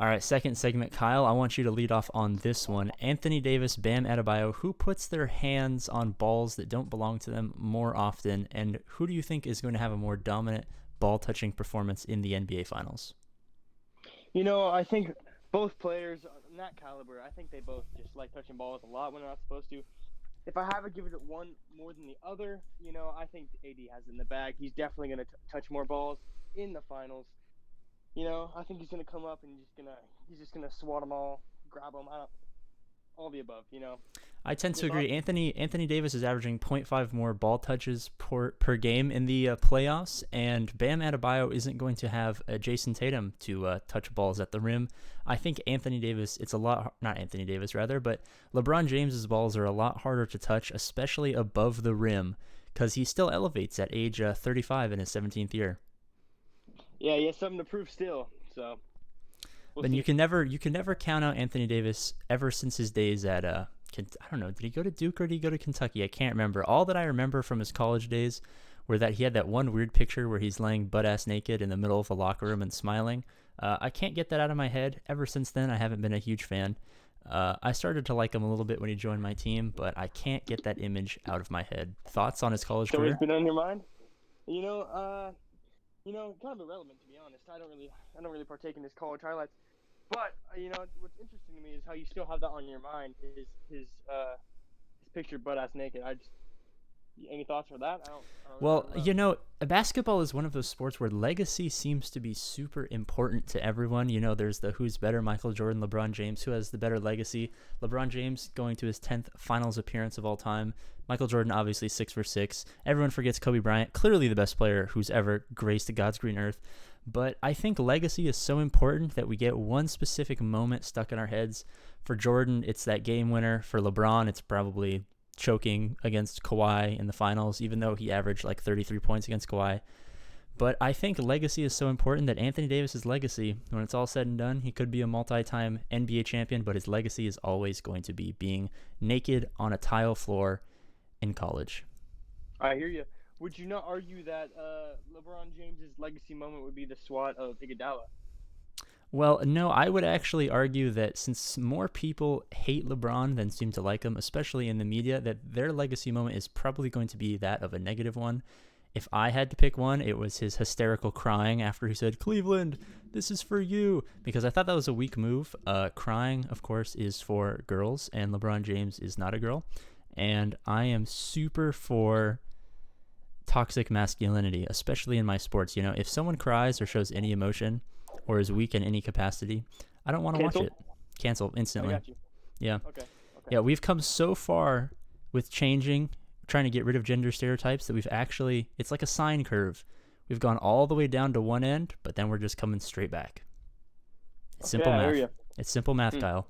All right, second segment, Kyle. I want you to lead off on this one. Anthony Davis, Bam Adebayo, who puts their hands on balls that don't belong to them more often, and who do you think is going to have a more dominant ball touching performance in the NBA Finals? I think both players in that caliber, I think they both just like touching balls a lot when they're not supposed to. If I have to give it one more than the other, I think AD has it in the bag. He's definitely going to touch more balls in the finals. I think he's going to come up and he's just gonna swat them all, grab them, all the above. I tend Your to agree. thoughts? Anthony Davis is averaging zero point 0.5 more ball touches per game in the playoffs, and Bam Adebayo isn't going to have Jason Tatum to touch balls at the rim. I think Anthony Davis, it's a lot, not Anthony Davis rather, but LeBron James's balls are a lot harder to touch, especially above the rim, because he still elevates at age 35 in his 17th year. Yeah, he has something to prove still. So we'll But see. you can never count out Anthony Davis ever since his days at I don't know, did he go to Duke or did he go to Kentucky? I can't remember. All that I remember from his college days were that he had that one weird picture where he's laying butt ass naked in the middle of a locker room and smiling. I can't get that out of my head. Ever since then, I haven't been a huge fan. I started to like him a little bit when he joined my team, but I can't get that image out of my head. Thoughts on his college It's always career? been on your mind. You know, uh, kind of irrelevant to be honest. I don't really partake in his college highlights. But what's interesting to me is how you still have that on your mind. His picture butt ass naked. Any thoughts for that? I Well, don't know. basketball is one of those sports where legacy seems to be super important to everyone. There's the who's better, Michael Jordan, LeBron James, who has the better legacy. LeBron James going to his 10th finals appearance of all time. Michael Jordan, obviously 6 for 6. Everyone forgets Kobe Bryant, clearly the best player who's ever graced God's green earth. But I think legacy is so important that we get one specific moment stuck in our heads. For Jordan, it's that game winner. For LeBron, it's probably choking against Kawhi in the finals, even though he averaged like 33 points against Kawhi. But I think legacy is so important that Anthony Davis's legacy, when it's all said and done, he could be a multi-time NBA champion, but his legacy is always going to be being naked on a tile floor in college. I hear you. Would you not argue that LeBron James's legacy moment would be the SWAT of Iguodala? Well, no, I would actually argue that since more people hate LeBron than seem to like him, especially in the media, that their legacy moment is probably going to be that of a negative one. If I had to pick one, it was his hysterical crying after he said, "Cleveland, this is for you," because I thought that was a weak move. Crying, of course, is for girls, and LeBron James is not a girl. And I am super for toxic masculinity, especially in my sports. If someone cries or shows any emotion or is weak in any capacity, I don't want to watch Cancelled? it. Cancel I instantly. got you. Yeah. Okay. Okay. Yeah, we've come so far with changing, trying to get rid of gender stereotypes that we've actually, it's like a sine curve. We've gone all the way down to one end, but then we're just coming straight back. It's Okay, simple I hear math. you. It's simple math, Hmm. Kyle.